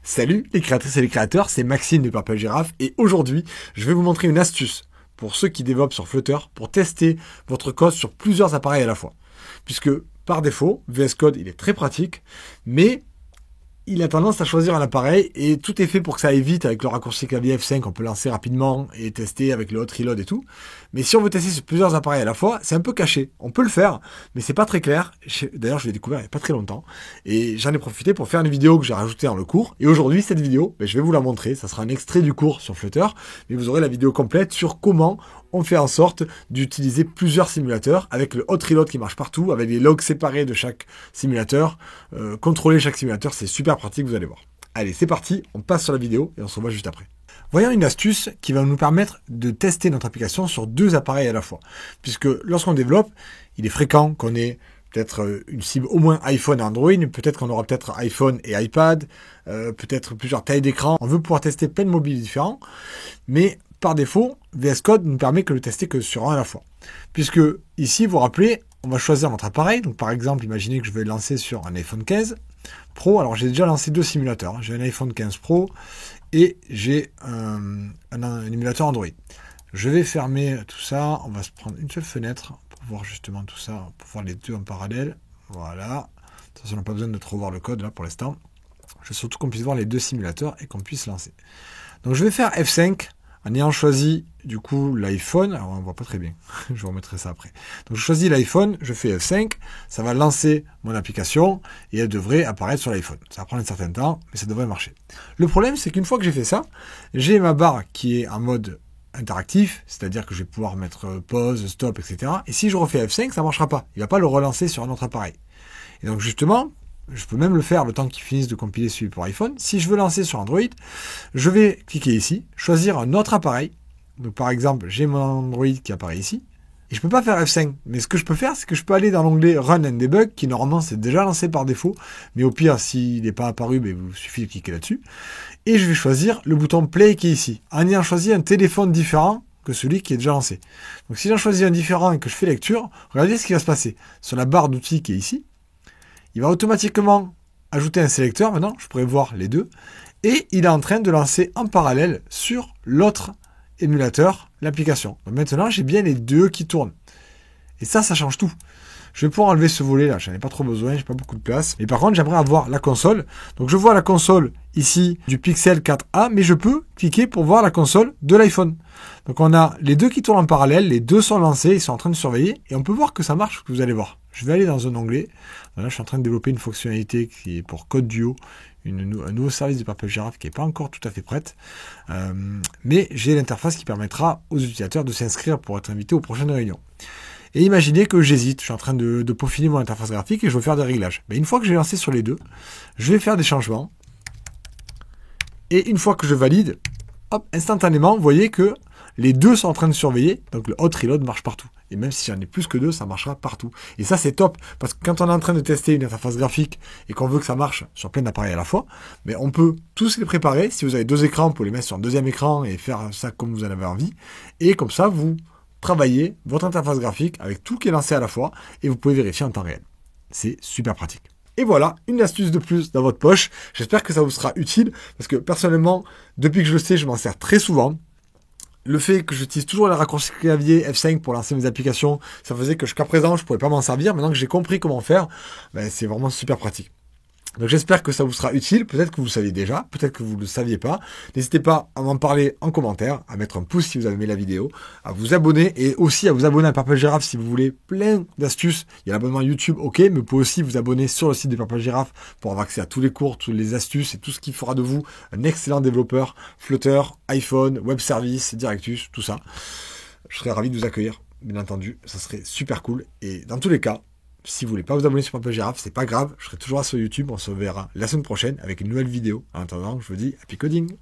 Salut les créatrices et les créateurs, c'est Maxime de Purple Giraffe et aujourd'hui, je vais vous montrer une astuce pour ceux qui développent sur Flutter pour tester votre code sur plusieurs appareils à la fois. Puisque par défaut, VS Code il est très pratique, mais il a tendance à choisir un appareil et tout est fait pour que ça aille vite avec le raccourci clavier F5, on peut lancer rapidement et tester avec le hot reload et tout. Mais si on veut tester sur plusieurs appareils à la fois, c'est un peu caché. On peut le faire, mais c'est pas très clair. D'ailleurs, je l'ai découvert il n'y a pas très longtemps et j'en ai profité pour faire une vidéo que j'ai rajoutée dans le cours. Et aujourd'hui, cette vidéo, je vais vous la montrer. Ça sera un extrait du cours sur Flutter, mais vous aurez la vidéo complète sur comment on fait en sorte d'utiliser plusieurs simulateurs avec le hot reload qui marche partout, avec des logs séparés de chaque simulateur. Contrôler chaque simulateur, c'est super pratique, vous allez voir. Allez, c'est parti, on passe sur la vidéo et on se revoit juste après. Voyons une astuce qui va nous permettre de tester notre application sur deux appareils à la fois. Puisque lorsqu'on développe, il est fréquent qu'on ait peut-être une cible au moins iPhone et Android, peut-être qu'on aura peut-être iPhone et iPad, peut-être plusieurs tailles d'écran. On veut pouvoir tester plein de mobiles différents, mais par défaut, VS Code ne permet que de tester que sur un à la fois. Puisque ici, vous vous rappelez, on va choisir notre appareil. Donc par exemple, imaginez que je vais lancer sur un iPhone 15 Pro. Alors j'ai déjà lancé deux simulateurs. J'ai un iPhone 15 Pro et j'ai un émulateur Android. Je vais fermer tout ça. On va se prendre une seule fenêtre pour voir justement tout ça, pour voir les deux en parallèle. Voilà. De toute façon, on n'a pas besoin de trop voir le code là pour l'instant. Je veux surtout qu'on puisse voir les deux simulateurs et qu'on puisse lancer. Donc je vais faire F5 en ayant choisi du coup l'iPhone. Alors on ne voit pas très bien. Je vous remettrai ça après. Donc je choisis l'iPhone, je fais F5. Ça va lancer mon application et elle devrait apparaître sur l'iPhone. Ça va prendre un certain temps, mais ça devrait marcher. Le problème, c'est qu'une fois que j'ai fait ça, j'ai ma barre qui est en mode interactif, c'est-à-dire que je vais pouvoir mettre pause, stop, etc. Et si je refais F5, ça ne marchera pas. Il ne va pas le relancer sur un autre appareil. Et donc justement, je peux même le faire le temps qu'il finisse de compiler celui pour iPhone. Si je veux lancer sur Android, je vais cliquer ici, choisir un autre appareil. Donc par exemple, j'ai mon Android qui apparaît ici. Et je ne peux pas faire F5. Mais ce que je peux faire, c'est que je peux aller dans l'onglet Run and Debug, qui normalement c'est déjà lancé par défaut. Mais au pire, s'il n'est pas apparu, il vous suffit de cliquer là-dessus. Et je vais choisir le bouton Play qui est ici. En ayant choisi un téléphone différent que celui qui est déjà lancé. Donc si j'en choisis un différent et que je fais lecture, regardez ce qui va se passer. Sur la barre d'outils qui est ici, il va automatiquement ajouter un sélecteur. Maintenant, je pourrais voir les deux. Et il est en train de lancer en parallèle sur l'autre émulateur l'application. Donc maintenant, j'ai bien les deux qui tournent. Et ça change tout. Je vais pouvoir enlever ce volet là. J'en ai pas trop besoin. J'ai pas beaucoup de place. Mais par contre, j'aimerais avoir la console. Donc je vois la console ici du Pixel 4a. Mais je peux cliquer pour voir la console de l'iPhone. Donc on a les deux qui tournent en parallèle. Les deux sont lancés. Ils sont en train de surveiller. Et on peut voir que ça marche. Que vous allez voir. Je vais aller dans un onglet. Là, je suis en train de développer une fonctionnalité qui est pour Code Duo, un nouveau service de Purple Giraffe qui n'est pas encore tout à fait prête. Mais j'ai l'interface qui permettra aux utilisateurs de s'inscrire pour être invités aux prochaines réunions. Et imaginez que j'hésite. Je suis en train de peaufiner mon interface graphique et je veux faire des réglages. Mais une fois que j'ai lancé sur les deux, je vais faire des changements. Et une fois que je valide, hop, instantanément, vous voyez que les deux sont en train de surveiller. Donc le hot reload marche partout. Et même si j'en ai plus que deux, ça marchera partout. Et ça, c'est top. Parce que quand on est en train de tester une interface graphique et qu'on veut que ça marche sur plein d'appareils à la fois, mais on peut tous les préparer. Si vous avez deux écrans, vous pouvez les mettre sur un deuxième écran et faire ça comme vous en avez envie. Et comme ça, vous travaillez votre interface graphique avec tout qui est lancé à la fois et vous pouvez vérifier en temps réel. C'est super pratique. Et voilà, une astuce de plus dans votre poche. J'espère que ça vous sera utile parce que personnellement, depuis que je le sais, je m'en sers très souvent. Le fait que j'utilise toujours le raccourci clavier F5 pour lancer mes applications, ça faisait que jusqu'à présent, je ne pouvais pas m'en servir. Maintenant que j'ai compris comment faire, c'est vraiment super pratique. Donc j'espère que ça vous sera utile. Peut-être que vous le saviez déjà, peut-être que vous ne le saviez pas. N'hésitez pas à m'en parler en commentaire, à mettre un pouce si vous avez aimé la vidéo, à vous abonner et aussi à vous abonner à Purple Giraffe si vous voulez plein d'astuces. Il y a l'abonnement YouTube, ok, mais vous pouvez aussi vous abonner sur le site de Purple Giraffe pour avoir accès à tous les cours, toutes les astuces et tout ce qui fera de vous un excellent développeur, Flutter, iPhone, web service, Directus, tout ça. Je serais ravi de vous accueillir, bien entendu, ça serait super cool. Et dans tous les cas, si vous voulez pas vous abonner sur Purple Giraffe, c'est pas grave, je serai toujours là sur YouTube, on se verra la semaine prochaine avec une nouvelle vidéo. En attendant, je vous dis happy coding.